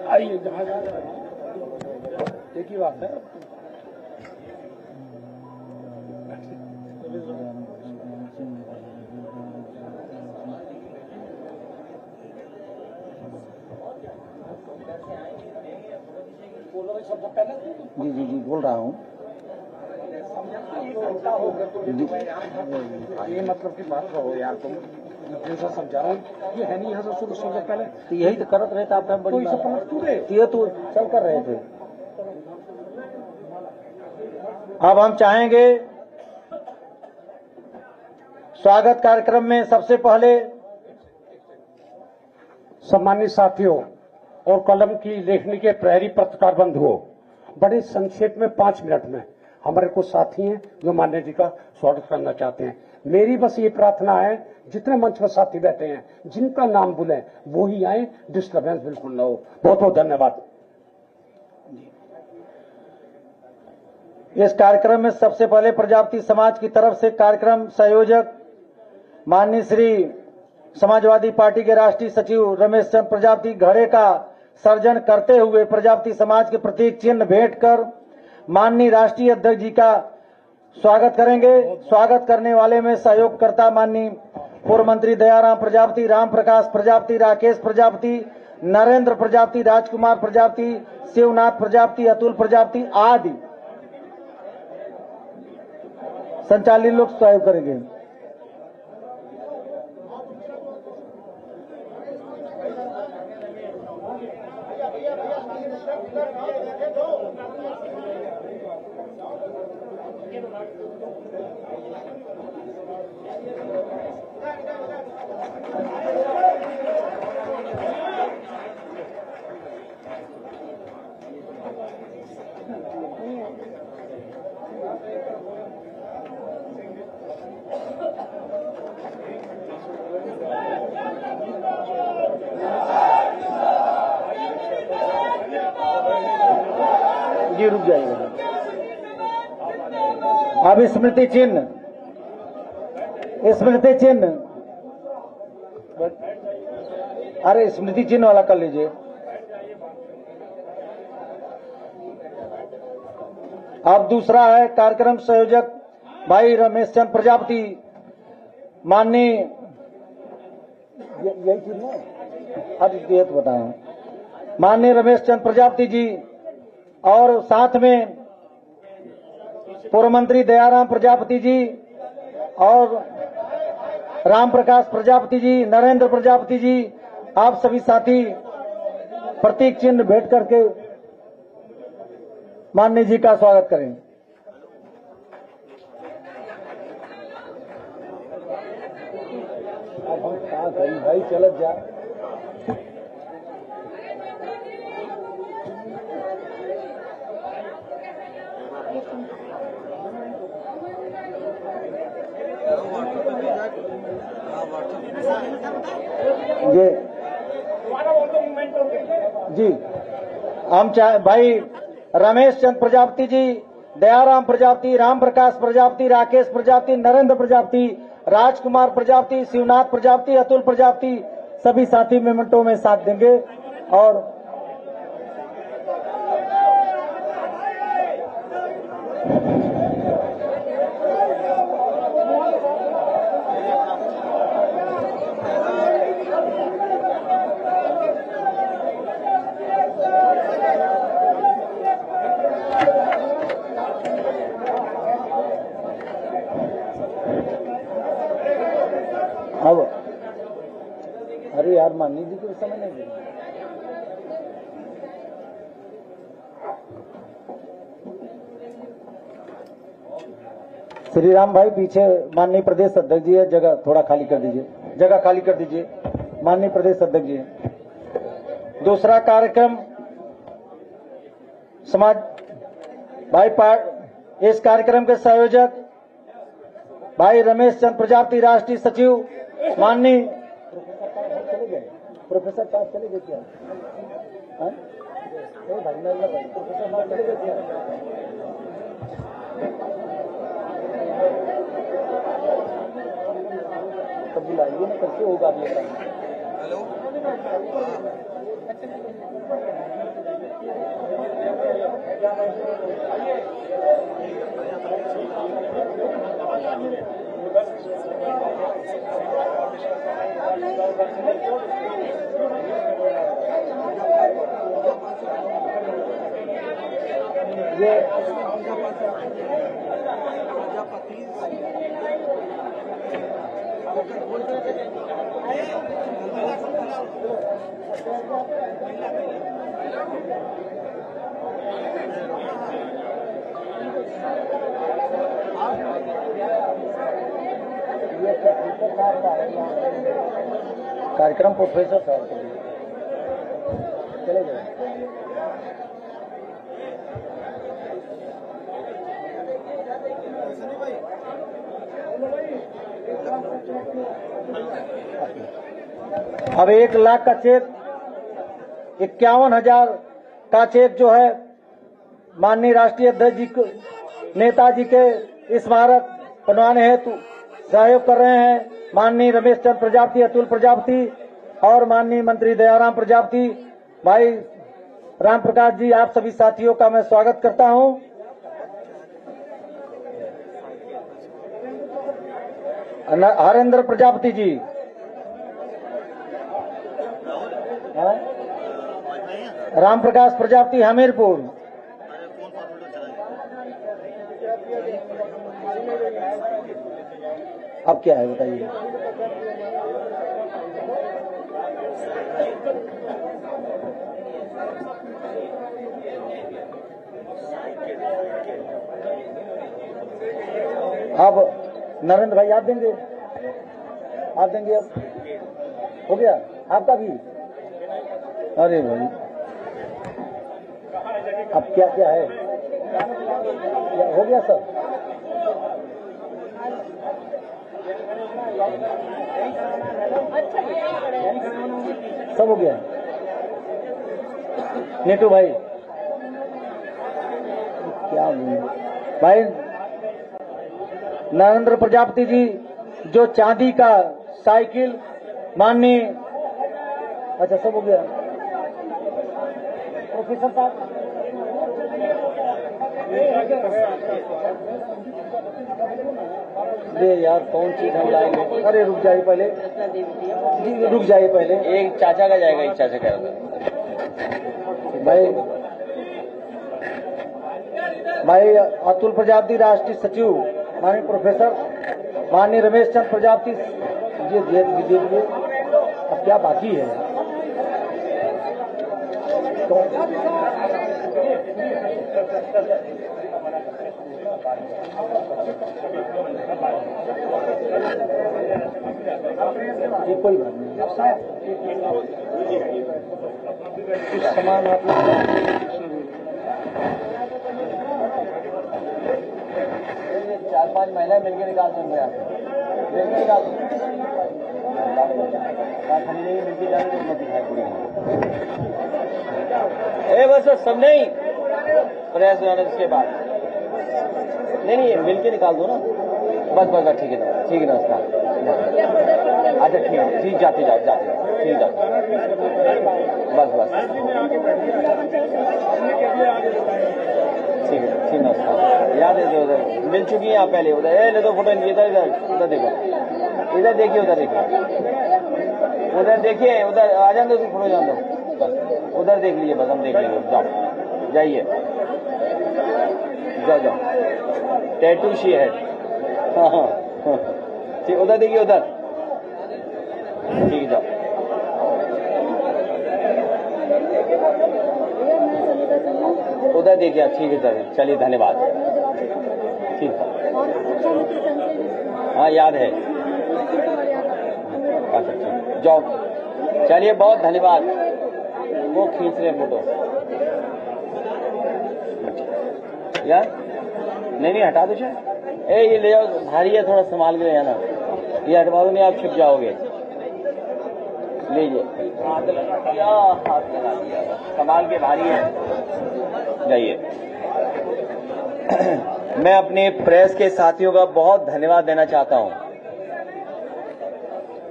आइए जहाँ एक ही बात है। जी जी जी बोल रहा हूँ। ये मतलब की बात कहो यार, तुम जैसा समझा रहा हूँ ये है नहीं यहाँ से शुरू से पहले तो यही तो करत रहे थे आप बड़ी तो पलट क्यों गए? ये तो चल कर रहे थे। अब हम चाहेंगे स्वागत कार्यक्रम में सबसे पहले सम्मानित साथियों और कलम की लेखनी के प्रहरी पत्रकार बंधुओं, बड़े संक्षेप में 5 मिनट में हमारे कुछ साथी हैं जो मान्य जी का स्वागत करना चाहते हैं। मेरी बस ये प्रार्थना है, जितने मंच पर साथी बैठे हैं जिनका नाम बुलें वो ही आए, डिस्टर्बेंस बिल्कुल न हो। बहुत बहुत धन्यवाद। इस कार्यक्रम में सबसे पहले प्रजापति समाज की तरफ से कार्यक्रम संयोजक माननीय श्री समाजवादी पार्टी के राष्ट्रीय सचिव रमेश चंद्र प्रजापति घड़े का सर्जन करते हुए प्रजापति समाज के प्रतीक चिन्ह भेंट कर माननीय राष्ट्रीय अध्यक्ष जी का स्वागत करेंगे। स्वागत करने वाले में सहयोगकर्ता माननीय पूर्व मंत्री दयाराम प्रजापति, राम प्रकाश प्रजापति, राकेश प्रजापति, नरेंद्र प्रजापति, राजकुमार प्रजापति, शिवनाथ प्रजापति, अतुल प्रजापति आदि संचालित लोग सहयोग करेंगे। जी रुक जाइएगा। अब स्मृति चिन्ह अरे स्मृति चिन्ह वाला कर लीजिए। अब दूसरा है कार्यक्रम संयोजक भाई रमेश चंद्र प्रजापति, माननीय यही चीज ना ये तो बताएं, माननीय रमेश चंद्र प्रजापति जी और साथ में पूर्व मंत्री दयाराम प्रजापति जी और राम प्रकाश प्रजापति जी, नरेंद्र प्रजापति जी, आप सभी साथी प्रतीक चिन्ह भेंट करके माननीय जी का स्वागत करें। अब हम कहाँ गई भाई, चलत जा। जी हम भाई रमेश चंद्र प्रजापति जी, दयाराम प्रजापति, राम प्रकाश प्रजापति, राकेश प्रजापति, नरेंद्र प्रजापति, राजकुमार प्रजापति, शिवनाथ प्रजापति, अतुल प्रजापति सभी साथी मिनटों में साथ देंगे। और अब अरे यार माननीय जी को समय नहीं दिया। श्री राम भाई पीछे माननीय प्रदेश अध्यक्ष जी है, जगह थोड़ा खाली कर दीजिए, जगह खाली कर दीजिए। माननीय प्रदेश अध्यक्ष जी है। दूसरा कार्यक्रम समाज भाई इस कार्यक्रम के संयोजक भाई रमेश चंद्र प्रजापति, राष्ट्रीय सचिव माननीय प्रोफेसर साहब चले गए क्या? प्रोफेसर साहब चले गए क्या? तब बुलाइए ना, कैसे होगा ये काम? कार्यक्रम प्रोफेसर साहब के लिए चले जाए। अब 1 लाख का चेक 51,000 का चेक जो है माननीय राष्ट्रीय अध्यक्ष जी नेताजी के स्मारक बनवाने हेतु सहयोग कर रहे हैं माननीय रमेश चंद्र प्रजापति, अतुल प्रजापति और माननीय मंत्री दयाराम प्रजापति। भाई राम प्रकाश जी, आप सभी साथियों का मैं स्वागत करता हूं। हरेंद्र प्रजापति जी, राम प्रकाश प्रजापति हमीरपुर, अब क्या है बताइए। अब नरेंद्र भाई आप देंगे अब हो गया आपका भी। अरे भाई अब क्या क्या है, हो गया सर। सब हो गया नेटू भाई, क्या भाई नरेंद्र प्रजापति जी जो चांदी का साइकिल माननीय, अच्छा सब हो गया प्रोफेसर साहब। ये यार कौन चीज हम लाएंगे, अरे रुक जाइए पहले, रुक जाइए पहले। एक चाचा का जाएगा, एक चाचा का भाई अतुल प्रजापति राष्ट्रीय सचिव माननीय प्रोफेसर माननीय रमेश चंद्र प्रजापति ये दीजिए। अब क्या बाकी है तो ये कोई बात नहीं, सामान आप 4-5 महिला मिलकर निकाल देंगे, आप मिलकर निकाल दो, खरीदेंगे मिलकर जाने की मत दिखाई पड़ेगी। बस सब नहीं प्रयास जाने उसके बाद नहीं मिलकर निकाल दो ना, बस ठीक है नमस्कार। अच्छा ठीक जाते ठीक जाते बस ठीक है नमस्कार। याद है उधर मिल चुकी है आप पहले, उधर ले दो फोटो, इधर देखो, इधर देखिए, उधर देखिए, उधर आ जान दो, फोटो जान दो, बस उधर देख लीजिए, बस हम देख लेंगे। जाओ जाइए, जाओ टैटू शी है, हाँ ठीक, उधर देखिए, उधर ठीक, जाओ उधर देखिए आप, ठीक है सर, चलिए धन्यवाद, ठीक है, हाँ याद है, अच्छा ठीक, जाओ चलिए, बहुत धन्यवाद। वो खींच रहे फोटो यार, नहीं हटा दो चाहे, ये ले जाओ, भारी है थोड़ा, संभाल के ले जाना, ये हटवा दो, नहीं आप छुप जाओगे। लीजिए, हाथ लगा दिया, संभाल के, भारी है, जाइए। मैं अपने प्रेस के साथियों का बहुत धन्यवाद देना चाहता हूं।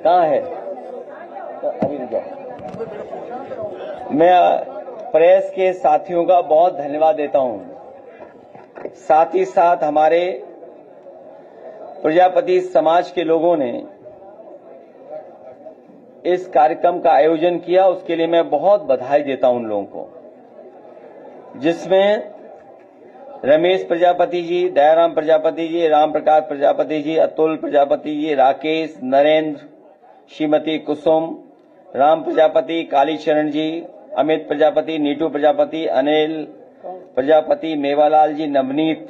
कहाँ है तो अभी मैं प्रेस के साथियों का बहुत धन्यवाद देता हूं। साथ ही साथ हमारे प्रजापति समाज के लोगों ने इस कार्यक्रम का आयोजन किया, उसके लिए मैं बहुत बधाई देता हूं उन लोगों को, जिसमें रमेश प्रजापति जी, दयाराम प्रजापति जी, राम प्रकाश प्रजापति जी, अतुल प्रजापति जी, राकेश, नरेंद्र, श्रीमती कुसुम, राम प्रजापति, कालीचरण जी, अमित प्रजापति, नीटू प्रजापति, अनिल प्रजापति, मेवालाल जी, नवनीत,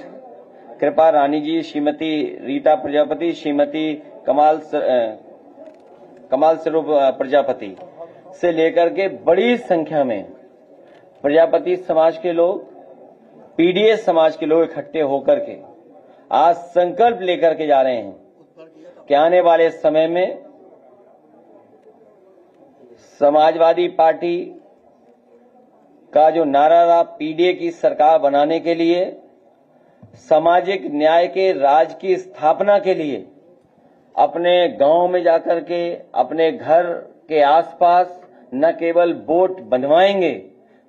कृपा रानी जी, श्रीमती रीता प्रजापति, श्रीमती कमाल स्वरूप प्रजापति से लेकर के बड़ी संख्या में प्रजापति समाज के लोग, पीडीएस समाज के लोग इकट्ठे होकर के आज संकल्प लेकर के जा रहे हैं कि आने वाले समय में समाजवादी पार्टी का जो नारा रहा, पीडीए की सरकार बनाने के लिए, सामाजिक न्याय के राज की स्थापना के लिए अपने गांव में जाकर के, अपने घर के आसपास न केवल वोट बनवाएंगे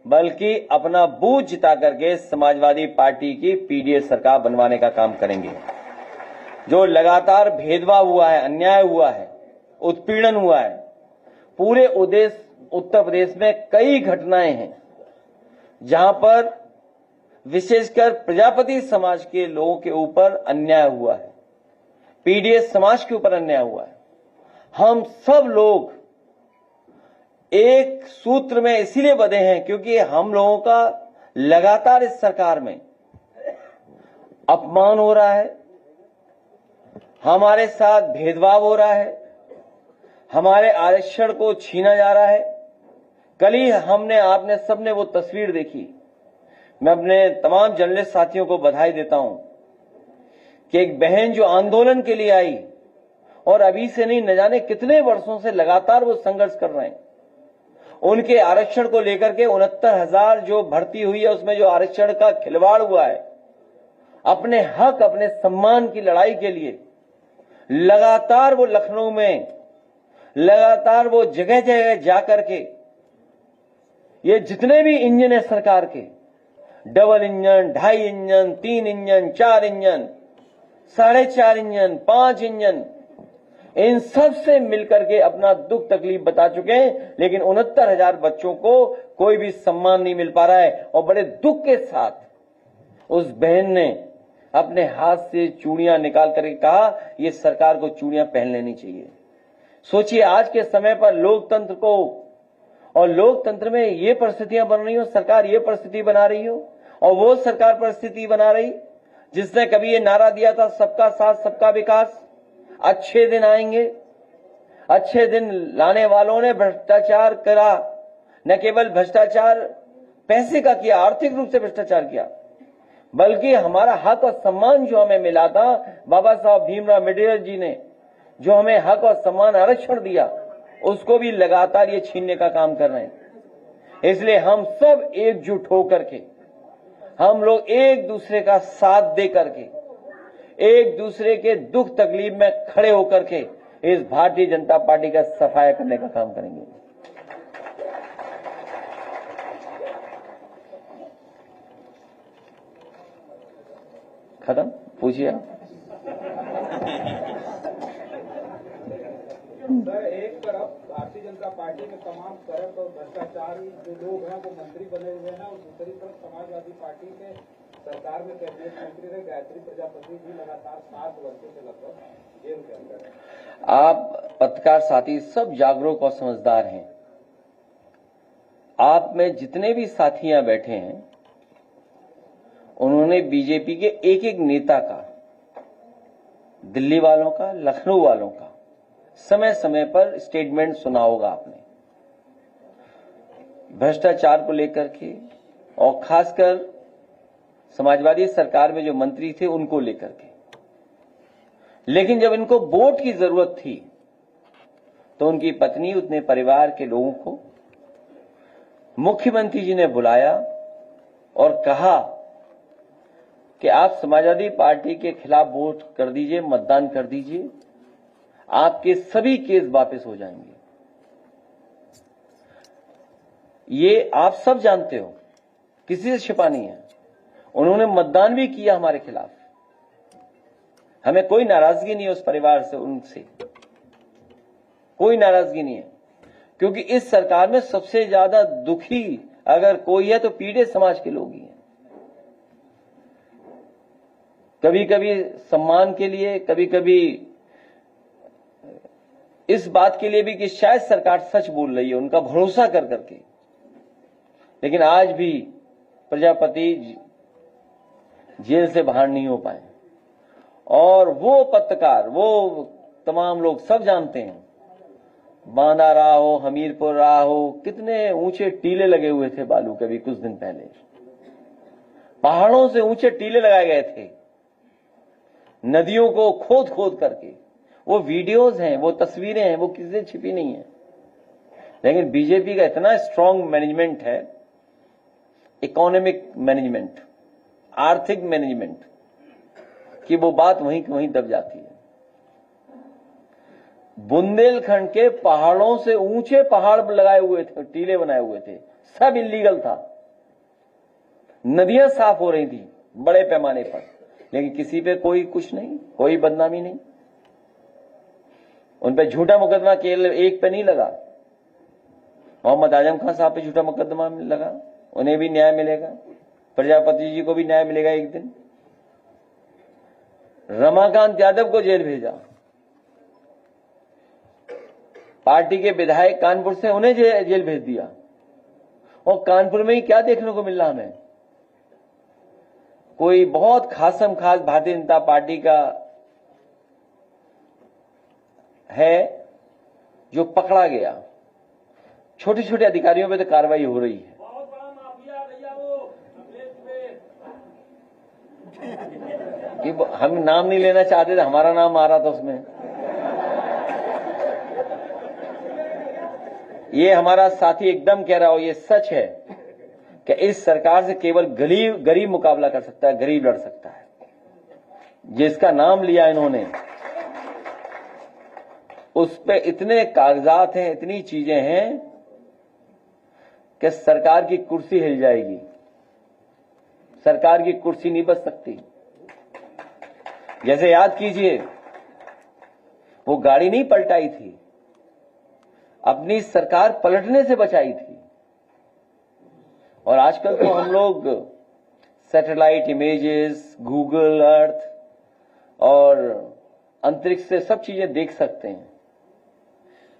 बल्कि अपना बूथ जिता करके समाजवादी पार्टी की पीडीए सरकार बनवाने का काम करेंगे। जो लगातार भेदभाव हुआ है, अन्याय हुआ है, उत्पीड़न हुआ है, पूरे उत्तर प्रदेश में कई घटनाएं हैं जहां पर विशेषकर प्रजापति समाज के लोगों के ऊपर अन्याय हुआ है, पीडीएस समाज के ऊपर अन्याय हुआ है। हम सब लोग एक सूत्र में इसीलिए बंधे हैं क्योंकि हम लोगों का लगातार इस सरकार में अपमान हो रहा है, हमारे साथ भेदभाव हो रहा है, हमारे आरक्षण को छीना जा रहा है। कल ही आपने सबने वो तस्वीर देखी। मैं अपने तमाम जर्नलिस्ट साथियों को बधाई देता हूं कि एक बहन जो आंदोलन के लिए आई और अभी से नहीं, न जाने कितने वर्षों से लगातार वो संघर्ष कर रहे हैं, उनके आरक्षण को लेकर के 69,000 जो भर्ती हुई है उसमें जो आरक्षण का खिलवाड़ हुआ है, अपने हक, अपने सम्मान की लड़ाई के लिए लगातार वो लखनऊ में, लगातार वो जगह जगह जाकर के ये जितने भी इंजन है सरकार के, double engine, 2.5 engine, 3 engine, 4 engine, 4.5 engine, 5 engine, इन सब से मिलकर के अपना दुख तकलीफ बता चुके हैं, लेकिन 69,000 बच्चों को कोई भी सम्मान नहीं मिल पा रहा है। और बड़े दुख के साथ उस बहन ने अपने हाथ से चूड़ियां निकाल करके कहा ये सरकार को चूड़ियां पहन लेनी चाहिए। सोचिए आज के समय पर लोकतंत्र को, और लोकतंत्र में ये परिस्थितियां बन रही हो, सरकार ये परिस्थिति बना रही हो, और वो सरकार परिस्थिति बना रही जिसने कभी ये नारा दिया था सबका साथ सबका विकास, अच्छे दिन आएंगे। अच्छे दिन लाने वालों ने भ्रष्टाचार करा, न केवल भ्रष्टाचार पैसे का किया, आर्थिक रूप से भ्रष्टाचार किया, बल्कि हमारा हक और सम्मान जो हमें मिला था, बाबा साहब भीमराव अम्बेडकर जी ने जो हमें हक और सम्मान आरक्षण दिया, उसको भी लगातार ये छीनने का काम कर रहे हैं। इसलिए हम सब एकजुट होकर के, हम लोग एक दूसरे का साथ दे करके, एक दूसरे के दुख तकलीफ में खड़े होकर के इस भारतीय जनता पार्टी का सफाया करने का काम करेंगे। खत्म? पूछिए आप। सर, एक तरफ भारतीय जनता पार्टी में तमाम करप्ट और भ्रष्टाचारी जो लोग हैं वो मंत्री बने हुए हैं, और दूसरी तरफ समाजवादी पार्टी के सरकार में कैबिनेट मंत्री रहे गायत्री प्रजापति जी लगातार 7 वर्षों से लगभग जेल के अंदर है। आप पत्रकार साथी सब जागरूक और समझदार हैं। आप में जितने भी साथियां बैठे हैं उन्होंने बीजेपी के एक एक नेता का, दिल्ली वालों का, लखनऊ वालों का समय समय पर स्टेटमेंट सुना होगा आपने, भ्रष्टाचार को लेकर के, और खासकर समाजवादी सरकार में जो मंत्री थे उनको लेकर के। लेकिन जब इनको वोट की जरूरत थी तो उनकी पत्नी, उतने परिवार के लोगों को मुख्यमंत्री जी ने बुलाया और कहा कि आप समाजवादी पार्टी के खिलाफ वोट कर दीजिए, मतदान कर दीजिए, आपके सभी केस वापस हो जाएंगे। ये आप सब जानते हो, किसी से छिपा नहीं है। उन्होंने मतदान भी किया हमारे खिलाफ। हमें कोई नाराजगी नहीं है उस परिवार से, उनसे कोई नाराजगी नहीं है, क्योंकि इस सरकार में सबसे ज्यादा दुखी अगर कोई है तो पीड़ित समाज के लोग ही हैं। कभी कभी सम्मान के लिए, कभी कभी इस बात के लिए भी कि शायद सरकार सच बोल रही है, उनका भरोसा कर करके। लेकिन आज भी प्रजापति जेल से बाहर नहीं हो पाए। और वो पत्रकार, वो तमाम लोग सब जानते हैं, बांदा रहा हो, हमीरपुर रहा हो, कितने ऊंचे टीले लगे हुए थे बालू के। भी कुछ दिन पहले पहाड़ों से ऊंचे टीले लगाए गए थे, नदियों को खोद खोद करके। वो वीडियोस हैं, वो तस्वीरें हैं, वो किसी से छिपी नहीं है। लेकिन बीजेपी का इतना स्ट्रांग मैनेजमेंट है, इकोनॉमिक मैनेजमेंट, आर्थिक मैनेजमेंट, कि वो बात वहीं की वहीं दब जाती है। बुंदेलखंड के पहाड़ों से ऊंचे पहाड़ लगाए हुए थे, टीले बनाए हुए थे, सब इलीगल था। नदियां साफ हो रही थी बड़े पैमाने पर, लेकिन किसी पे कोई कुछ नहीं, कोई बदनामी नहीं। उन पे झूठा मुकदमा केवल एक पे नहीं लगा, मोहम्मद आजम खान साहब पे झूठा मुकदमा लगा, उन्हें भी न्याय मिलेगा, प्रजापति जी को भी न्याय मिलेगा एक दिन। रमाकांत यादव को जेल भेजा, पार्टी के विधायक कानपुर से, उन्हें जेल भेज दिया। और कानपुर में ही क्या देखने को मिल रहा हमें, कोई बहुत खासम खास भारतीय जनता पार्टी का है जो पकड़ा गया। छोटे छोटे अधिकारियों पे तो कार्रवाई हो रही है। बहुत बड़ा माफिया भैया वो कि हम नाम नहीं लेना चाहते थे, हमारा नाम आ रहा था उसमें। ये हमारा साथी एकदम कह रहा हो, ये सच है कि इस सरकार से केवल गरीब मुकाबला कर सकता है, गरीब लड़ सकता है। जिसका नाम लिया इन्होंने, उस पे इतने कागजात हैं, इतनी चीजें हैं कि सरकार की कुर्सी हिल जाएगी। सरकार की कुर्सी नहीं बच सकती। जैसे याद कीजिए, वो गाड़ी नहीं पलटाई थी, अपनी सरकार पलटने से बचाई थी। और आजकल तो हम लोग सैटेलाइट इमेजेस, गूगल अर्थ और अंतरिक्ष से सब चीजें देख सकते हैं।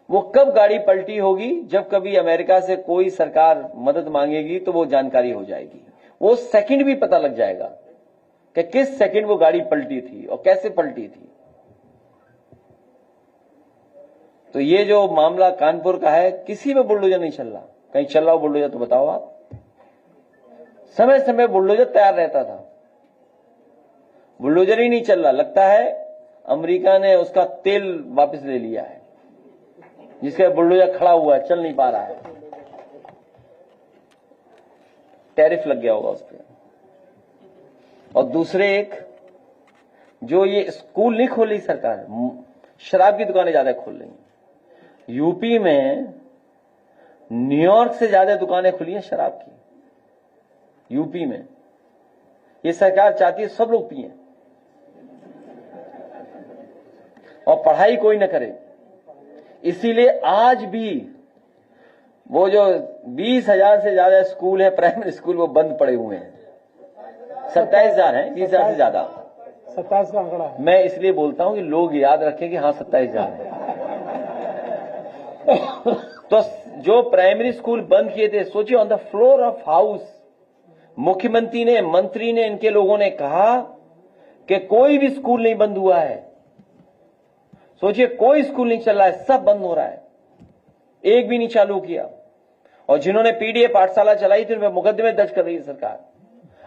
वो कब गाड़ी पलटी होगी, जब कभी अमेरिका से कोई सरकार मदद मांगेगी तो वो जानकारी हो जाएगी। वो सेकंड भी पता लग जाएगा कि किस सेकंड वो गाड़ी पलटी थी और कैसे पलटी थी। तो ये जो मामला कानपुर का है, किसी में बुलडोजर नहीं चल रहा। कहीं चल रहा हो बुलडोजर तो बताओ आप। समय समय बुलडोजर तैयार रहता था, बुलडोजर ही नहीं चल रहा। लगता है अमेरिका ने उसका तेल वापस ले लिया है, जिसका बुलडोजर खड़ा हुआ है, चल नहीं पा रहा है, टैरिफ लग गया होगा उस पर। और दूसरे एक, जो ये स्कूल नहीं खोल रही सरकार, शराब की दुकानें ज्यादा खोल रही हैं। यूपी में न्यूयॉर्क से ज्यादा दुकानें खुली हैं शराब की। यूपी में ये सरकार चाहती है सब लोग पिएं और पढ़ाई कोई न करे। इसीलिए आज भी वो जो 20,000 से ज्यादा स्कूल है, प्राइमरी स्कूल, वो बंद पड़े हुए हैं। 27,000 हैं, 20,000 से ज्यादा। 27 का आंकड़ा है। मैं इसलिए बोलता हूं कि लोग याद रखें कि हाँ 27,000 है। तो जो प्राइमरी स्कूल बंद किए थे, सोचिए, on the floor of house मुख्यमंत्री ने, मंत्री ने, इनके लोगों ने कहा कि कोई भी स्कूल नहीं बंद हुआ है। सोचिए, कोई स्कूल नहीं चल रहा है, सब बंद हो रहा है, एक भी नहीं चालू किया। और जिन्होंने पीडीए पाठशाला चलाई थी, उनमें मुकदमे दर्ज कर रही है सरकार।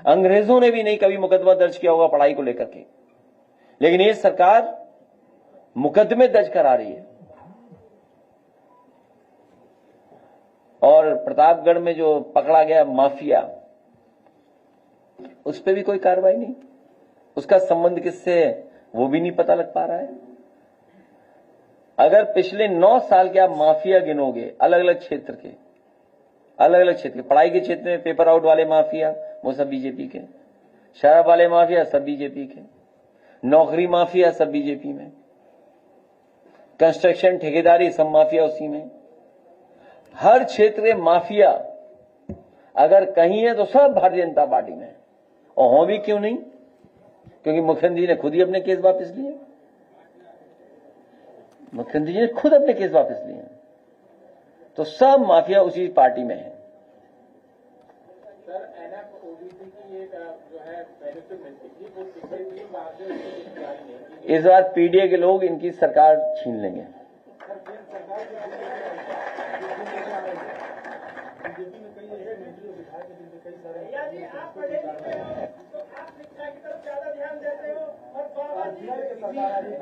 अंग्रेजों ने भी नहीं कभी मुकदमा दर्ज किया होगा पढ़ाई को लेकर के, लेकिन ये सरकार मुकदमे दर्ज करा रही है। और प्रतापगढ़ में जो पकड़ा गया माफिया, उस पर भी कोई कार्रवाई नहीं। उसका संबंध किससे, वो भी नहीं पता लग पा रहा है। अगर पिछले 9 साल के आप माफिया गिनोगे, अलग अलग क्षेत्र के, अलग अलग क्षेत्र, पढ़ाई के क्षेत्र में पेपर आउट वाले माफिया वो सब बीजेपी के, शराब वाले माफिया सब बीजेपी के, नौकरी माफिया सब बीजेपी में, कंस्ट्रक्शन ठेकेदारी सब माफिया उसी में। हर क्षेत्र में माफिया अगर कहीं है तो सब भारतीय जनता पार्टी में, और हो भी क्यों नहीं, क्योंकि मुख्यमंत्री ने खुद ही अपने केस वापस लिए, मुख्यमंत्री जी ने खुद अपने केस वापस लिए, तो सब माफिया उसी पार्टी में है। सर एनएफ ओबीसी की एक जो है बेनिफिट मिलती थी वो पिछले 3 बार से उसकी जारी नहीं की। इस बार पीडीए के लोग इनकी सरकार छीन लेंगे।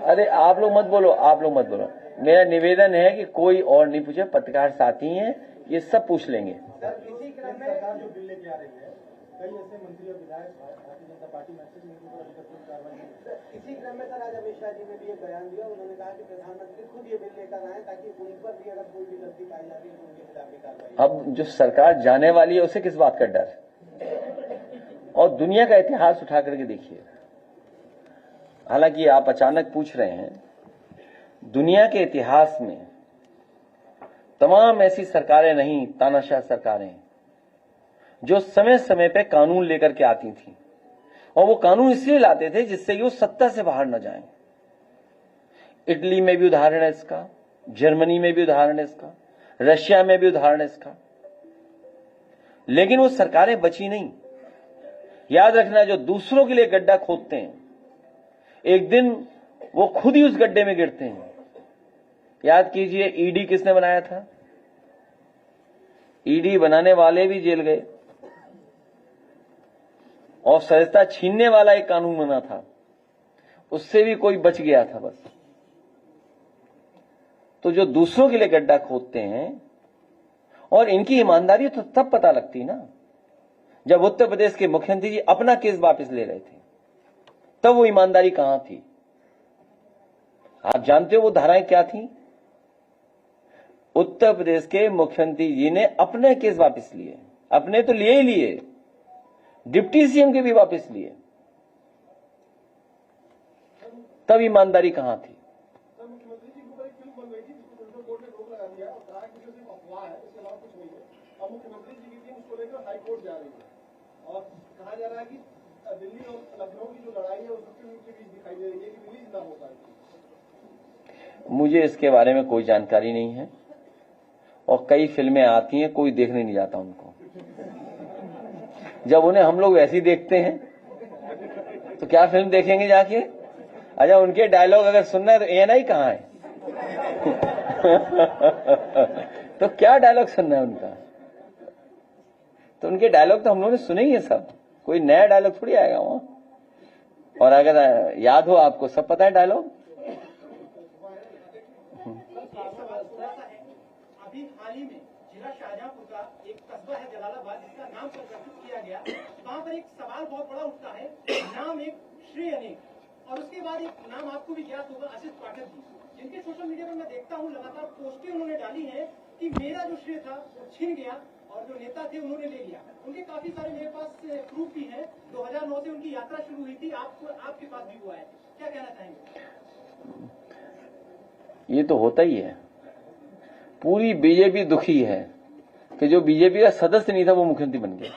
अरे आप लोग मत बोलो, आप लोग मत बोलो। मेरा निवेदन है कि कोई और नहीं पूछे, पत्रकार साथी हैं ये सब पूछ लेंगे। सरकार जो बिल लेके आ रही है, कई ऐसे मंत्री और विधायक भारतीय जनता पार्टी में से जिनके ऊपर अभी तक कोई कार्रवाई नहीं हुई। इसी क्रम में सर आज अमित शाह जी ने भी एक बयान दिया, उन्होंने कहा कि प्रधानमंत्री खुद ये बिल लेकर आए ताकि उन पर भी अगर कोई भी गलती पाई जाती है तो उनके खिलाफ भी कार्रवाई। अब जो सरकार जाने वाली है उसे किस बात का डर, और दुनिया का इतिहास उठा करके देखिए। हालांकि आप अचानक पूछ रहे हैं, दुनिया के इतिहास में तमाम ऐसी सरकारें नहीं, तानाशाह सरकारें जो समय समय पे कानून लेकर के आती थी, और वो कानून इसलिए लाते थे जिससे कि वो सत्ता से बाहर न जाएं। इटली में भी उदाहरण है इसका, जर्मनी में भी उदाहरण है इसका, रशिया में भी उदाहरण है इसका, लेकिन वो सरकारें बची नहीं। याद रखना, जो दूसरों के लिए गड्ढा खोदते हैं एक दिन वो खुद ही उस गड्ढे में गिरते हैं। याद कीजिए ईडी किसने बनाया था, ईडी बनाने वाले भी जेल गए, और सदस्यता छीनने वाला एक कानून बना था, उससे भी कोई बच गया था बस। तो जो दूसरों के लिए गड्ढा खोदते हैं, और इनकी ईमानदारी तो तब पता लगती ना जब उत्तर प्रदेश के मुख्यमंत्री जी अपना केस वापस ले रहे थे, तब वो ईमानदारी कहां थी। आप जानते हो वो धाराएं क्या थी? उत्तर प्रदेश के मुख्यमंत्री जी ने अपने केस वापस लिए, अपने तो लिए ही लिए, डिप्टी सीएम के भी वापस लिए, तब ईमानदारी कहां थी? मुख्यमंत्री जी के ऊपर एक फिल्म बन रही थी जिसको सेंट्रल कोर्ट ने रोक लगा दिया और कहा कि जो सिर्फ अफवाह है, इसके अलावा कुछ नहीं है। अब मुख्यमंत्री जी की टीम उसको लेकर हाई कोर्ट जा रही है और कहा जा रहा है कि दिल्ली और लखनऊ की जो लड़ाई है वो सुप्रीम कोर्ट के बीच दिखाई दे रही है कि रिलीज ना हो पाए। मुझे इसके बारे में कोई जानकारी नहीं है, और कई फिल्में आती हैं, कोई देखने नहीं जाता उनको। जब उन्हें हम लोग वैसी देखते हैं तो क्या फिल्म देखेंगे जाके? अच्छा, उनके डायलॉग अगर सुनना है तो एएनआई कहाँ है? तो क्या डायलॉग सुनना है उनका? तो उनके डायलॉग तो हम लोगों ने सुने ही है सब, कोई नया डायलॉग थोड़ी आएगा वहां। और अगर याद हो आपको, सब पता है डायलॉग। अभी हाल ही में जिला शाहजहांपुर का एक कस्बा है जलालाबाद, जिसका नाम परिवर्तित किया गया। वहाँ पर एक सवाल बहुत बड़ा उठता है, नाम एक श्री अनेक, और उसके बाद एक नाम आपको भी ज्ञात होगा, आशीष पाठक जी, जिनके सोशल मीडिया पर मैं देखता हूँ लगातार पोस्टें उन्होंने डाली है कि मेरा जो श्रेय था वो छिन गया और जो नेता थे उन्होंने ले लिया। उनके काफी सारे मेरे पास प्रूफ भी है। 2009 से उनकी यात्रा शुरू हुई थी, आपके पास भी हुआ है, क्या कहना चाहेंगे? ये तो होता ही है, पूरी बीजेपी दुखी है कि जो बीजेपी का सदस्य नहीं था वो मुख्यमंत्री बन गया।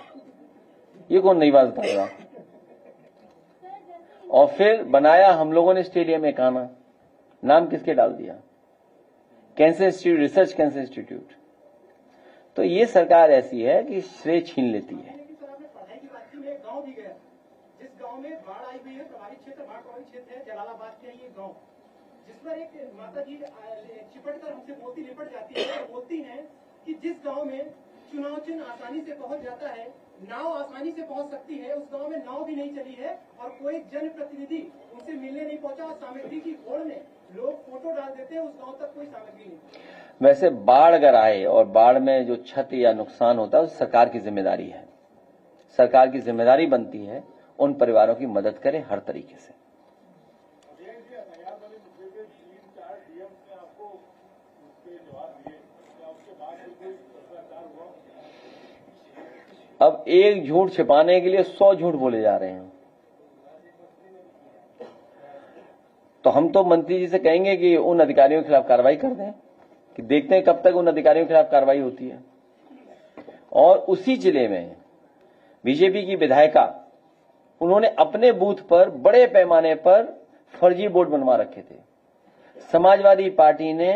ये कौन नई बात बताएगा? और फिर बनाया हम लोगों ने स्टेडियम में काना, नाम किसके डाल दिया? Cancer institute, research cancer institute. तो ये सरकार ऐसी है कि श्रेय छीन लेती है। पढ़ाई की बात की, मैं एक गाँव भी गया, जिस गाँव में बाढ़ आई हुई है, प्रभावित क्षेत्र, बाढ़ प्रभावित क्षेत्र है, जलालाबाद के ये गाँव, जिस पर एक माता जी चिपट कर हमसे मोती लिपट जाती है, बोलती हैं कि जिस गांव में चुनाव चिन्ह आसानी से पहुंच जाता है, नाव आसानी से पहुंच सकती है, उस गांव में नाव भी नहीं चली है और कोई जनप्रतिनिधि उनसे मिलने नहीं पहुंचा, और सामग्री की होड़ में लोग फोटो डाल देते हैं, उस गांव तक कोई सामग्री नहीं। वैसे बाढ़ अगर आए और बाढ़ में जो क्षति या नुकसान होता है, सरकार की जिम्मेदारी है। सरकार की जिम्मेदारी बनती है उन परिवारों की मदद करे हर तरीके से। अब एक झूठ छिपाने के लिए 100 झूठ बोले जा रहे हैं। तो हम तो मंत्री जी से कहेंगे कि उन अधिकारियों के खिलाफ कार्रवाई कर दें, कि देखते हैं कब तक उन अधिकारियों के खिलाफ कार्रवाई होती है। और उसी जिले में बीजेपी की विधायिका, उन्होंने अपने बूथ पर बड़े पैमाने पर फर्जी बोर्ड बनवा रखे थे। समाजवादी पार्टी ने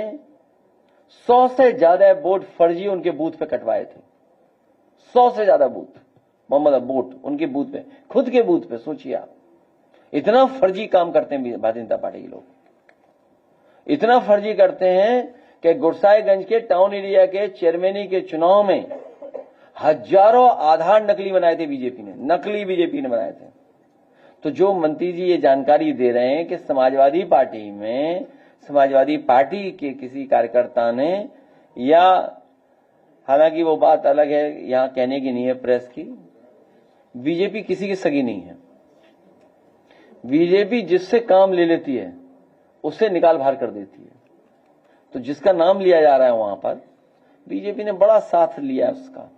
100 से ज्यादा बोर्ड फर्जी उनके बूथ पे कटवाए थे। 100 से ज्यादा बूथ, मोहम्मद बोर्ड उनके बूथ पे, खुद के बूथ पे। सोचिए आप, इतना फर्जी काम करते हैं भारतीय जनता पार्टी के लोग। इतना फर्जी करते हैं कि गुरसाईगंज के टाउन एरिया के चेयरमैनी के चुनाव में हजारों आधार नकली बनाए थे बीजेपी ने, नकली बीजेपी ने बनाए थे। तो जो मंत्री जी ये जानकारी दे रहे हैं कि समाजवादी पार्टी में, समाजवादी पार्टी के किसी कार्यकर्ता ने, या हालांकि वो बात अलग है, यहां कहने की नहीं है प्रेस की, बीजेपी किसी की सगी नहीं है। बीजेपी जिससे काम ले लेती है उससे निकाल बाहर कर देती है। तो जिसका नाम लिया जा रहा है वहां पर बीजेपी ने बड़ा साथ लिया उसका,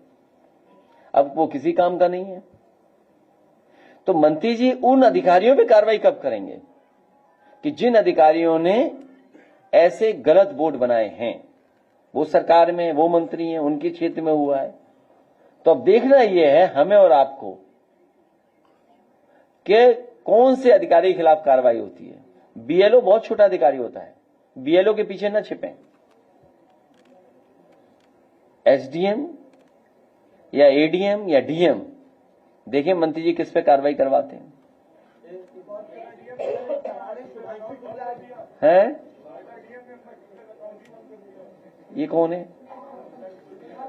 अब वो किसी काम का नहीं है। तो मंत्री जी उन अधिकारियों पे कार्रवाई कब करेंगे कि जिन अधिकारियों ने ऐसे गलत बोर्ड बनाए हैं? वो सरकार में, वो मंत्री हैं, उनके क्षेत्र में हुआ है। तो अब देखना यह है हमें और आपको कि कौन से अधिकारी के खिलाफ कार्रवाई होती है। बीएलओ बहुत छोटा अधिकारी होता है, बीएलओ के पीछे न छिपें। एसडीएम या एडीएम या डीएम, देखिए मंत्री जी किस पे कार्रवाई करवाते हैं। ये कौन है?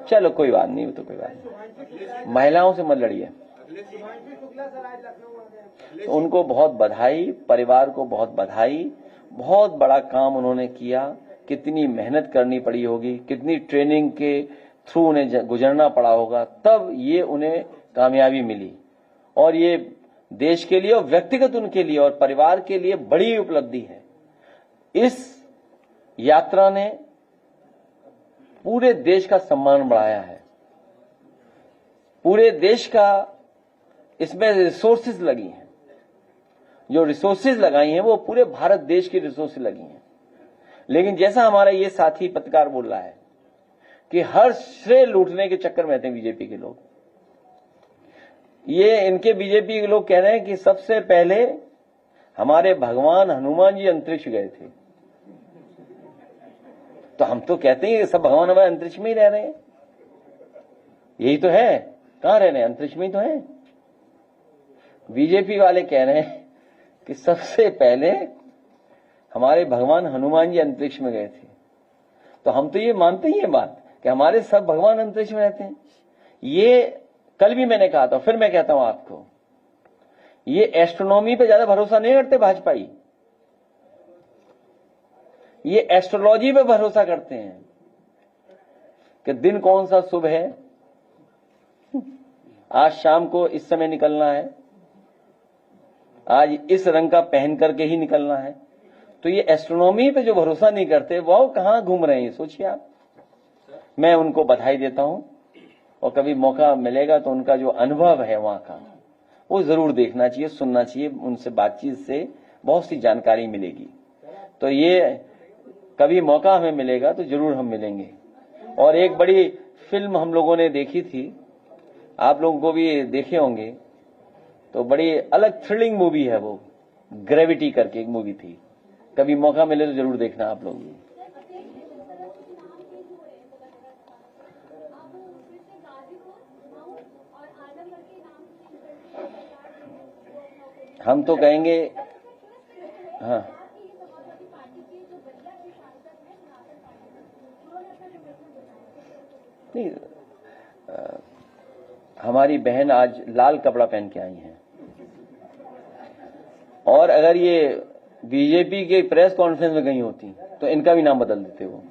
चलो कोई बात नहीं, वो तो कोई बात नहीं, महिलाओं से मत लड़िए। तो उनको बहुत बधाई, परिवार को बहुत बधाई। बहुत बड़ा काम उन्होंने किया, कितनी मेहनत करनी पड़ी होगी, कितनी ट्रेनिंग के थ्रू उन्हें गुजरना पड़ा होगा, तब ये उन्हें कामयाबी मिली। और ये देश के लिए और व्यक्तिगत उनके लिए और परिवार के लिए बड़ी उपलब्धि है। इस यात्रा ने पूरे देश का सम्मान बढ़ाया है। पूरे देश का इसमें रिसोर्सेज लगी हैं, जो रिसोर्सेज लगाई हैं वो पूरे भारत देश की रिसोर्सेज लगी हैं। लेकिन जैसा हमारा ये साथी पत्रकार बोल रहा है कि हर श्रेय लूटने के चक्कर में रहते हैं बीजेपी के लोग। ये इनके बीजेपी के लोग कह रहे हैं कि सबसे पहले हमारे भगवान हनुमान जी अंतरिक्ष गए थे। तो हम तो कहते हैं सब भगवान हमारे अंतरिक्ष में ही रह रहे हैं, यही तो है। कहां रह रहे हैं? अंतरिक्ष में ही तो है। बीजेपी वाले कह रहे हैं कि सबसे पहले हमारे भगवान हनुमान जी अंतरिक्ष में गए थे। तो हम तो ये मानते ही है बात कि हमारे सब भगवान अंतरिक्ष में रहते हैं। ये कल भी मैंने कहा था, फिर मैं कहता हूं आपको, ये एस्ट्रोनॉमी पे ज्यादा भरोसा नहीं करते भाजपाई, ये एस्ट्रोलॉजी पे भरोसा करते हैं कि दिन कौन सा शुभ है, आज शाम को इस समय निकलना है, आज इस रंग का पहन करके ही निकलना है। तो ये एस्ट्रोनॉमी पे जो भरोसा नहीं करते वो कहां घूम रहे हैं, सोचिए आप। मैं उनको बधाई देता हूं, और कभी मौका मिलेगा तो उनका जो अनुभव है वहां का वो जरूर देखना चाहिए, सुनना चाहिए। उनसे बातचीत से बहुत सी जानकारी मिलेगी। तो ये कभी मौका हमें मिलेगा तो जरूर हम मिलेंगे। और एक बड़ी फिल्म हम लोगों ने देखी थी, आप लोगों को भी देखे होंगे, तो बड़ी अलग थ्रिलिंग मूवी है वो, ग्रेविटी करके एक मूवी थी। कभी मौका मिले तो जरूर देखना आप लोग भी। हम तो कहेंगे, हाँ, नहीं, हमारी बहन आज लाल कपड़ा पहन के आई हैं, और अगर ये बीजेपी के प्रेस कॉन्फ्रेंस में गई होती तो इनका भी नाम बदल देते वो।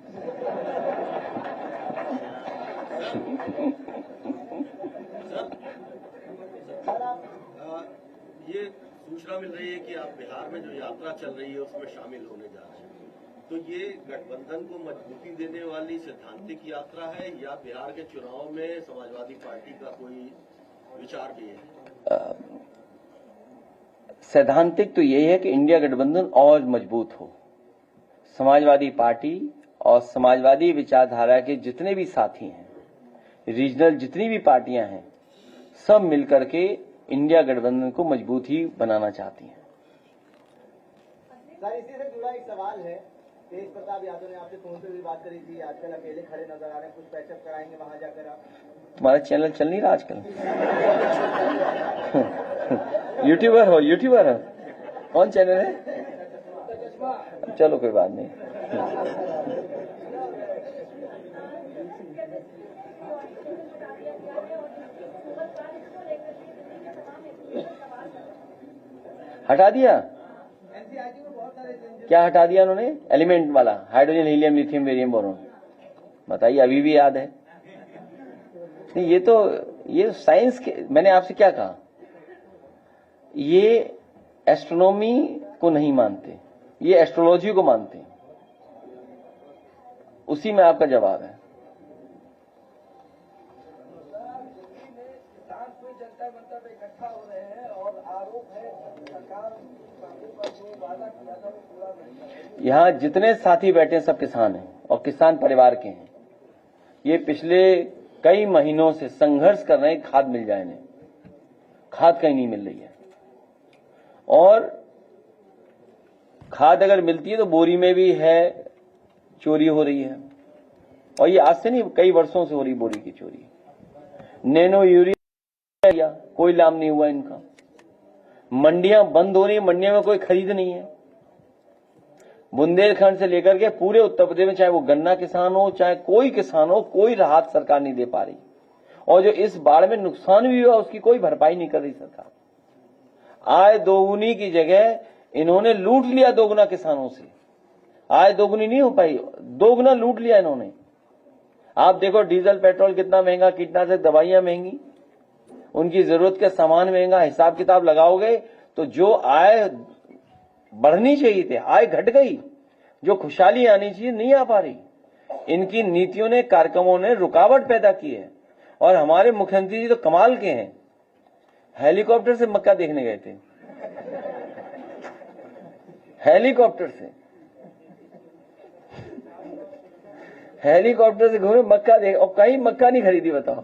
ये सूचना मिल रही है कि आप बिहार में जो यात्रा चल रही है उसमें शामिल होने जा रहे हैं, तो ये गठबंधन को मजबूती देने वाली सैद्धांतिक यात्रा है या बिहार के चुनाव में समाजवादी पार्टी का कोई विचार भी है? सैद्धांतिक तो यही है कि इंडिया गठबंधन और मजबूत हो। समाजवादी पार्टी और समाजवादी विचारधारा के जितने भी साथी हैं, रीजनल जितनी भी पार्टियां हैं, सब मिलकर के इंडिया गठबंधन को मजबूत ही बनाना चाहती हैं। सर, इसी से जुड़ा एक सवाल है। तेज प्रताप यादव ने आपसे फोन पे भी बात करी थी, आजकल अकेले खड़े नजर आ रहे हैं, कुछ पैचअप कराएंगे वहां जाकर आप? तुम्हारा चैनल चल नहीं रहा आजकल? यूट्यूबर हो? कौन चैनल है? चलो कोई बात नहीं। हटा दिया? क्या हटा दिया उन्होंने? एलिमेंट वाला hydrogen, helium, lithium, barium, boron. बताइए, अभी भी याद है? नहीं, ये साइंस के, मैंने आपसे क्या कहा? ये एस्ट्रोनॉमी को नहीं मानते, ये एस्ट्रोलॉजी को मानते हैं। उसी में आपका जवाब है। यहां जितने साथी बैठे हैं सब किसान हैं और किसान परिवार के हैं। ये पिछले कई महीनों से संघर्ष कर रहे हैं, खाद मिल जाए इन्हें। खाद कहीं नहीं मिल रही है, और खाद अगर मिलती है तो बोरी में भी है, चोरी हो रही है। और ये आज से नहीं, कई वर्षों से हो रही बोरी की चोरी। नैनो यूरिया कोई लाभ नहीं हुआ इनका। मंडियां बंद हो रही, मंडियों में कोई खरीद नहीं है। बुंदेलखंड से लेकर के पूरे उत्तर प्रदेश में, चाहे वो गन्ना किसान हो, चाहे कोई किसान हो, कोई राहत सरकार नहीं दे पा रही। और जो इस बाढ़ में नुकसान भी हुआ उसकी कोई भरपाई नहीं कर रही सरकार। आय दोगुनी की जगह इन्होंने लूट लिया दोगुना किसानों से। आय दोगुनी नहीं हो पाई, दोगुना लूट लिया इन्होंने। आप देखो डीजल पेट्रोल कितना महंगा, कीटनाशक दवाइयां महंगी, उनकी जरूरत का सामान महंगा। हिसाब किताब लगाओगे तो जो आय बढ़नी चाहिए थी, आय घट गई। जो खुशहाली आनी चाहिए नहीं आ पा रही। इनकी नीतियों ने, कार्यक्रमों ने रुकावट पैदा की है। और हमारे मुख्यमंत्री जी तो कमाल के हैं, हेलीकॉप्टर से मक्का देखने गए थे। हेलीकॉप्टर से घूमे, मक्का देख, और कहीं मक्का नहीं खरीदी। बताओ,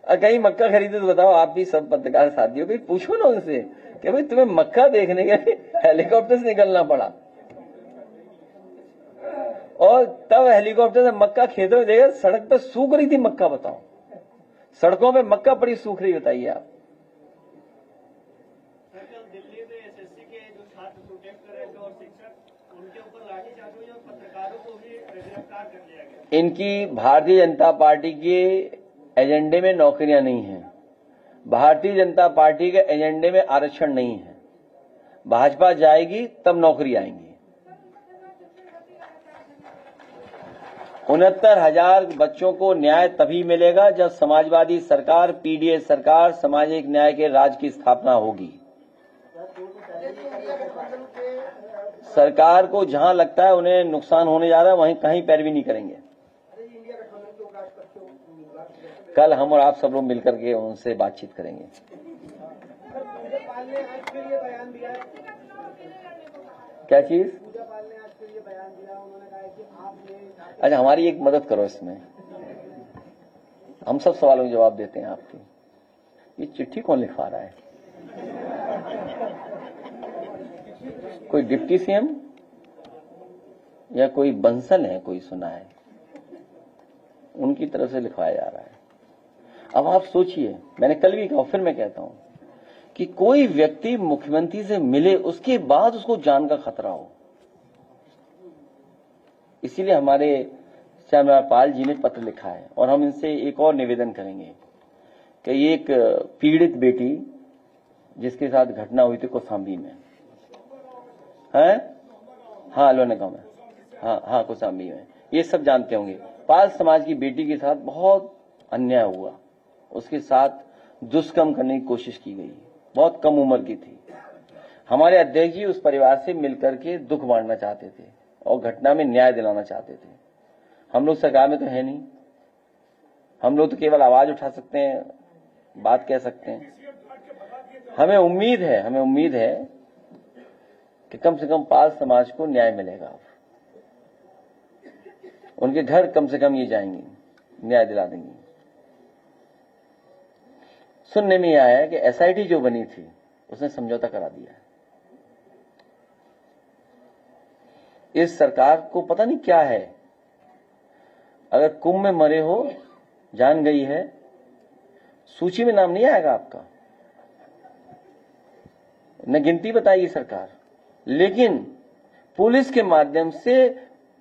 कहीं मक्का खरीदे तो बताओ। आप भी सब पत्रकार साथियों को पूछो ना उनसे कि भाई तुम्हें मक्का देखने के लिए हेलीकॉप्टर से निकलना पड़ा, और तब हेलीकॉप्टर से मक्का खेतों में देखा, सड़क पर सूख रही थी मक्का। बताओ, सड़कों पे मक्का पड़ी सूख रही, बताइए आप। दिल्ली में एसएससी के जो छात्र प्रोटेस्ट कर रहे थे और शिक्षक, उनके ऊपर लाठीचार्ज हुई और पत्रकारों को भी गिरफ्तार कर लिया गया। इनकी भारतीय जनता पार्टी के एजेंडे में नौकरियां नहीं हैं। भारतीय जनता पार्टी के एजेंडे में आरक्षण नहीं है। भाजपा जाएगी तब नौकरी आएंगी। 69,000 बच्चों को न्याय तभी मिलेगा जब समाजवादी सरकार, पीडीए सरकार, सामाजिक न्याय के राज की स्थापना होगी। सरकार को जहां लगता है उन्हें नुकसान होने जा रहा है, वहीं कहीं पैरवी नहीं करेंगे। कल हम और आप सब लोग मिलकर के उनसे बातचीत करेंगे। क्या चीज? अच्छा, हमारी एक मदद करो इसमें, हम सब सवालों के जवाब देते हैं आपके। ये चिट्ठी कौन लिखवा रहा है? कोई डिप्टी सीएम या कोई बंसल है, कोई सुना है, उनकी तरफ से लिखवाया जा रहा है। अब आप सोचिए, मैंने कल भी कहा, फिर मैं कहता हूं कि कोई व्यक्ति मुख्यमंत्री से मिले, उसके बाद उसको जान का खतरा हो। इसीलिए हमारे श्यामलाल पाल जी ने पत्र लिखा है, और हम इनसे एक और निवेदन करेंगे कि ये एक पीड़ित बेटी जिसके साथ घटना हुई थी कौशाम्बी में, है, हाँ, लोने गांव में, हाँ कौशाम्बी में, ये सब जानते होंगे। पाल समाज की बेटी के साथ बहुत अन्याय हुआ, उसके साथ दुष्कर्म करने की कोशिश की गई। बहुत कम उम्र की थी। हमारे अध्यक्ष जी उस परिवार से मिलकर के दुख बांटना चाहते थे और घटना में न्याय दिलाना चाहते थे। हम लोग सरकार में तो है नहीं, हम लोग तो केवल आवाज उठा सकते हैं, बात कह सकते हैं। हमें उम्मीद है कि कम से कम पाल समाज को न्याय मिलेगा। उनके घर कम से कम ये जाएंगी, न्याय दिला देंगी। सुनने में आया है कि एसआईटी जो बनी थी उसने समझौता करा दिया है। इस सरकार को पता नहीं क्या है, अगर कुंभ में मरे हो, जान गई है, सूची में नाम नहीं आएगा आपका, न गिनती बताएगी सरकार, लेकिन पुलिस के माध्यम से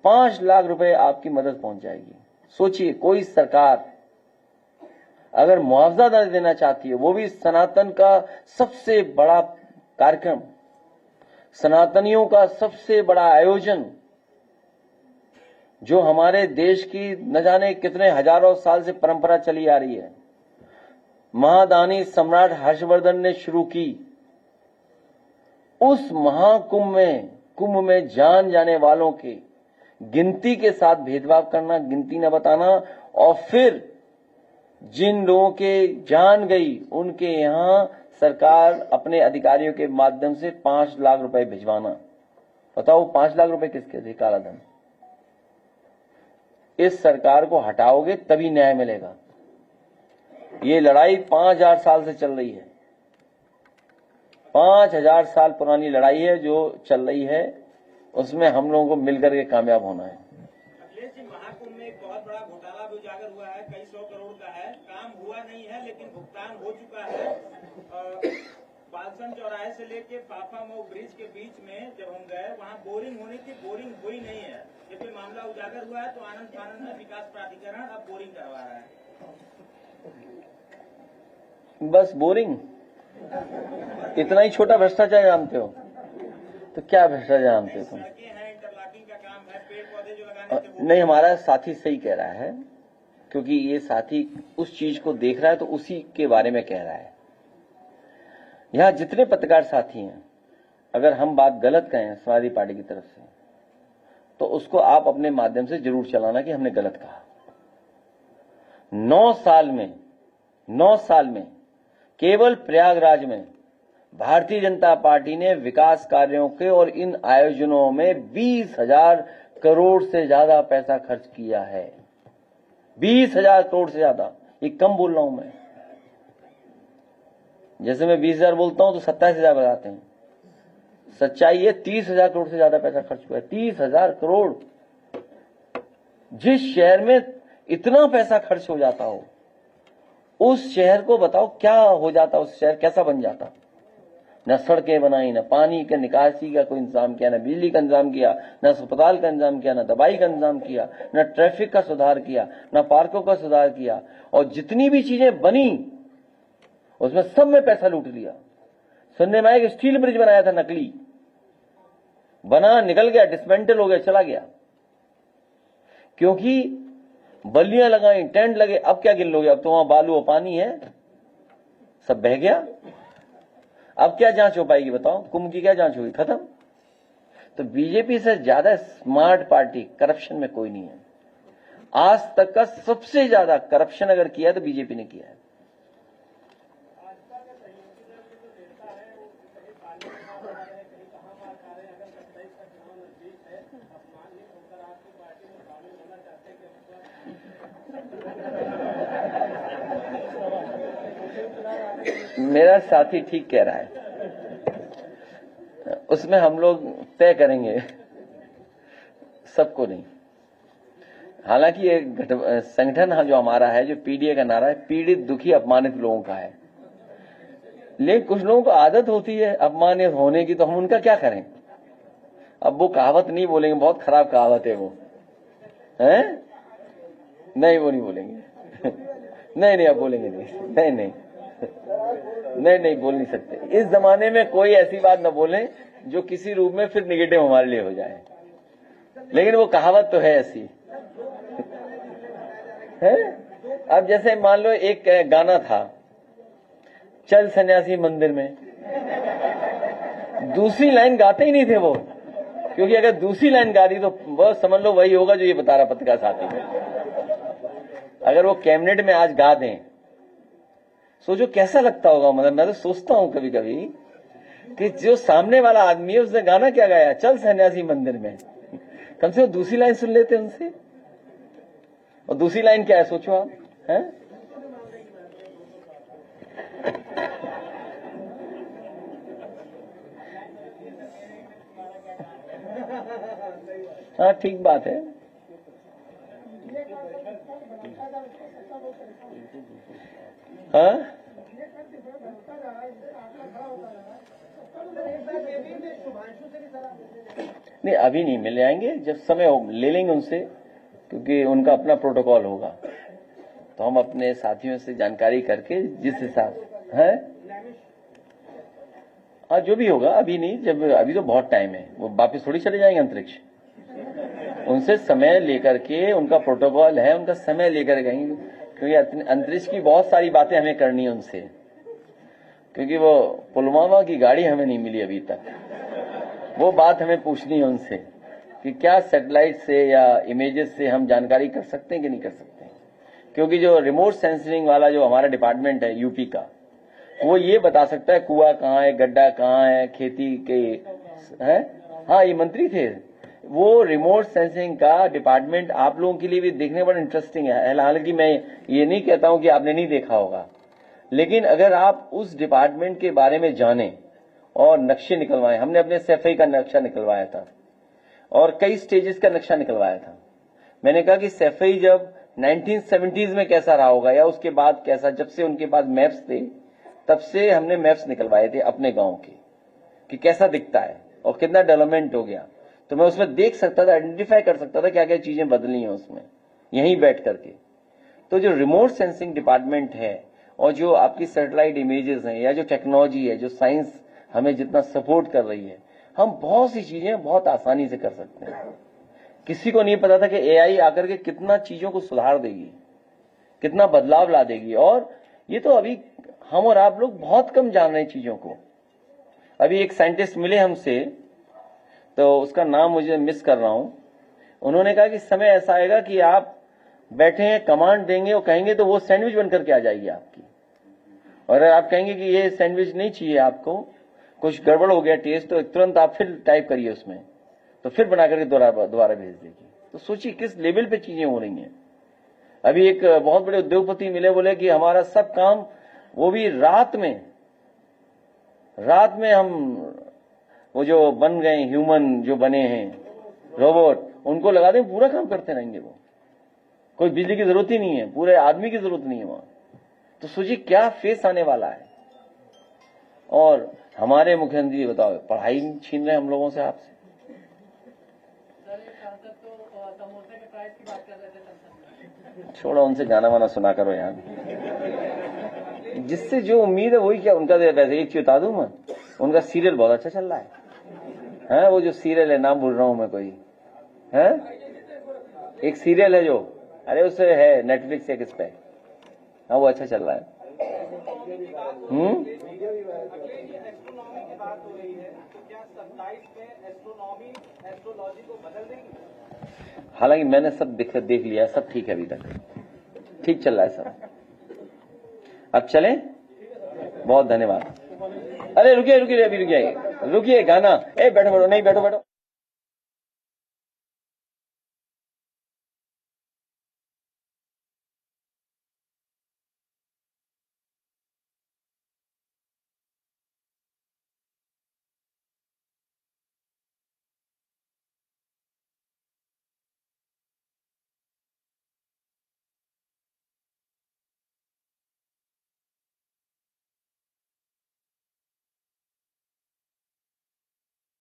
5 लाख रुपए आपकी मदद पहुंच जाएगी। सोचिए, कोई सरकार अगर मुआवजा न देना चाहती है, वो भी सनातन का सबसे बड़ा कार्यक्रम, सनातनियों का सबसे बड़ा आयोजन, जो हमारे देश की न जाने कितने हजारों साल से परंपरा चली आ रही है, महादानी सम्राट हर्षवर्धन ने शुरू की, उस कुंभ में जान जाने वालों के गिनती के साथ भेदभाव करना, गिनती न बताना, और फिर जिन लोगों के जान गई उनके यहां सरकार अपने अधिकारियों के माध्यम से 5 लाख रुपए भिजवाना। बताओ 5 लाख रुपए किसके थे? काला धन। इस सरकार को हटाओगे तभी न्याय मिलेगा। ये लड़ाई 5000 साल से चल रही है, 5000 साल पुरानी लड़ाई है जो चल रही है, उसमें हम लोगों को मिलकर के कामयाब होना है। अखिलेश जी, महाकुंभ में एक बहुत बड़ा घोटाला भी उजागर हुआ है, कई 100 करोड़ का है, काम हुआ नहीं है लेकिन भुगतान हो चुका है। बालसन चौराहे से लेके फाफा मऊ ब्रिज के बीच में जब हम गए, वहाँ बोरिंग होने की बोरिंग हुई नहीं है। जब ये मामला उजागर हुआ है तो आनंद फानंद में विकास प्राधिकरण अब बोरिंग करवा रहा है। बस बोरिंग, इतना ही छोटा भ्रष्टाचार जानते हो तो क्या भ्रष्टाचार जानते हो तुम? सड़कें हैं, इंटरलॉकिंग का काम है, पेड़ पौधे जो लगाने थे वो नहीं, हमारा साथी सही कह रहा है, क्योंकि ये साथी उस चीज को देख रहा है तो उसी के बारे में कह रहा है। यहां जितने पत्रकार साथी हैं, अगर हम बात गलत कहें समाजवादी पार्टी की तरफ से, तो उसको आप अपने माध्यम से जरूर चलाना कि हमने गलत कहा। 9 साल में केवल प्रयागराज में भारतीय जनता पार्टी ने विकास कार्यों के और इन आयोजनों में 20,000 करोड़ से ज्यादा पैसा खर्च किया है। 20,000 करोड़ से ज्यादा। ये कम बोल रहा हूं मैं, जैसे मैं 20,000 बोलता हूं तो 27,000 बताते हैं। सच्चाई है 30,000 करोड़ से ज्यादा पैसा खर्च हुआ है। 30,000 करोड़। जिस शहर में इतना पैसा खर्च हो जाता हो, उस शहर को बताओ क्या हो जाता, उस शहर कैसा बन जाता। न सड़कें बनाई, न पानी के निकासी का कोई इंतजाम किया, न बिजली का इंतजाम किया, न अस्पताल का इंतजाम किया, न दवाई का इंतजाम किया, न ट्रैफिक का सुधार किया, न पार्कों का सुधार किया, और जितनी भी चीजें बनी उसमें सब में पैसा लूट लिया। सुनने में आया कि स्टील ब्रिज बनाया था, नकली बना, निकल गया, डिसमेंटल हो गया, चला गया, क्योंकि बल्लियां लगाई, टेंट लगे। अब क्या गिन लोगे? अब तो वहां बालू और पानी है, सब बह गया। अब क्या जांच हो पाएगी बताओ? कुंभ की क्या जांच होगी? खत्म। तो बीजेपी से ज्यादा स्मार्ट पार्टी करप्शन में कोई नहीं है। आज तक का सबसे ज्यादा करप्शन अगर किया है तो बीजेपी ने किया है। मेरा साथी ठीक कह रहा है, उसमें हम लोग तय करेंगे, सबको नहीं। हालांकि ये संगठन जो हमारा है, जो पीडीए का नारा है, पीड़ित दुखी अपमानित लोगों का है, लेकिन कुछ लोगों को आदत होती है अपमानित होने की, तो हम उनका क्या करें? अब वो कहावत नहीं बोलेंगे, बहुत खराब कहावत है वो, है नहीं, वो नहीं बोलेंगे। नहीं, अब बोलेंगे नहीं, नहीं, बोल नहीं सकते। इस जमाने में कोई ऐसी बात न बोले जो किसी रूप में फिर निगेटिव हमारे लिए हो जाए, लेकिन वो कहावत तो है ऐसी है। अब जैसे मान लो एक गाना था, चल सन्यासी मंदिर में, दूसरी लाइन गाते ही नहीं थे वो, क्योंकि अगर दूसरी लाइन गा दी तो वो समझ लो वही होगा जो ये बता रहा पत्रकार साथी। अगर वो कैबिनेट में आज गा दें, सोचो कैसा लगता होगा। मतलब मैं तो सोचता हूं कभी कभी कि जो सामने वाला आदमी है उसने गाना क्या गाया, चल सन्यासी मंदिर में, कम से कम दूसरी लाइन सुन लेते उनसे। और दूसरी लाइन क्या है सोचो आप, हैं? हाँ ठीक बात है। हाँ नहीं, अभी नहीं मिल जाएंगे, जब समय हो ले लेंगे उनसे, क्योंकि उनका अपना प्रोटोकॉल होगा। तो हम अपने साथियों से जानकारी करके जिस हिसाब है, हाँ जो भी होगा, अभी नहीं, जब अभी तो बहुत टाइम है, वो वापिस थोड़ी चले जाएंगे अंतरिक्ष। उनसे समय लेकर के, उनका प्रोटोकॉल है, उनका समय लेकर गएंगे, क्योंकि अंतरिक्ष की बहुत सारी बातें हमें करनी है उनसे, क्योंकि वो पुलवामा की गाड़ी हमें नहीं मिली अभी तक। वो बात हमें पूछनी है उनसे कि क्या सैटेलाइट से या इमेजेस से हम जानकारी कर सकते हैं कि नहीं कर सकते, क्योंकि जो रिमोट सेंसिंग वाला जो हमारा डिपार्टमेंट है यूपी का, वो ये बता सकता है कुआं कहाँ है, गड्ढा कहाँ है, खेती के है। हाँ ये मंत्री थे। वो रिमोट सेंसिंग का डिपार्टमेंट आप लोगों के लिए भी देखने बड़ा इंटरेस्टिंग है। हालांकि मैं ये नहीं कहता हूं कि आपने नहीं देखा होगा, लेकिन अगर आप उस डिपार्टमेंट के बारे में जाने और नक्शे निकलवाए, हमने अपने सैफई का नक्शा निकलवाया था और कई स्टेजेस का नक्शा निकलवाया था। मैंने कहा कि सैफई जब 1970s में कैसा रहा होगा या उसके बाद कैसा, जब से उनके पास मैप्स थे तब से हमने मैप्स निकलवाए थे अपने गांव के कि कैसा दिखता है और कितना डेवलपमेंट हो गया। तो मैं उसमें देख सकता था, आइडेंटिफाई कर सकता था क्या क्या चीजें बदली हैं उसमें यहीं बैठ करके। तो जो रिमोट सेंसिंग डिपार्टमेंट है और जो आपकी सैटेलाइट इमेजेस हैं या जो टेक्नोलॉजी है, जो साइंस हमें जितना सपोर्ट कर रही है, हम बहुत सी चीजें बहुत आसानी से कर सकते हैं। किसी को नहीं पता था कि एआई आकर के कितना चीजों को सुधार देगी, कितना बदलाव ला देगी। और ये तो अभी हम और आप लोग बहुत कम जान रहे हैं चीजों को। अभी एक साइंटिस्ट मिले हमसे, तो उसका नाम मुझे मिस कर रहा हूं। उन्होंने कहा कि समय ऐसा आएगा कि आप बैठे हैं, कमांड देंगे और कहेंगे तो वो सैंडविच बनकर के आ जाएगी आपकी। और अगर आप कहेंगे कि ये सैंडविच नहीं चाहिए आपको, कुछ गड़बड़ हो गया टेस्ट, तो तुरंत आप फिर टाइप करिए उसमें, तो फिर बना करके दोबारा भेज देगी। तो सोचिए किस लेवल पे चीजें हो रही हैं। अभी एक बहुत बड़े उद्योगपति मिले, बोले कि हमारा सब काम, वो भी रात में हम वो जो बन गए ह्यूमन, जो बने हैं रोबोट, उनको लगा दें, पूरा काम करते रहेंगे। वो कोई बिजली की जरूरत ही नहीं है, पूरे आदमी की जरूरत नहीं है वहां। तो सोचिए क्या फेस आने वाला है। और हमारे मुख्यमंत्री बताओ, पढ़ाई छीन रहे हम लोगों से, आपसे। छोड़ो, उनसे गाना वाना सुना करो यार। जिससे जो उम्मीद है वही क्या उनका। वैसे एक चीज बता दूं मैं, उनका सीरियल बहुत अच्छा चल रहा है। वो जो सीरियल है, नाम भूल रहा हूं मैं, कोई है एक सीरियल है जो, अरे उससे है नेटफ्लिक्स या किस पे, हाँ वो अच्छा चल रहा है। हालांकि मैंने सब देख लिया, सब ठीक है, अभी तक ठीक चल रहा है सब। अब चलें, बहुत धन्यवाद। अरे रुकिए, अभी रुकिए, गाना, बैठो, नहीं बैठो।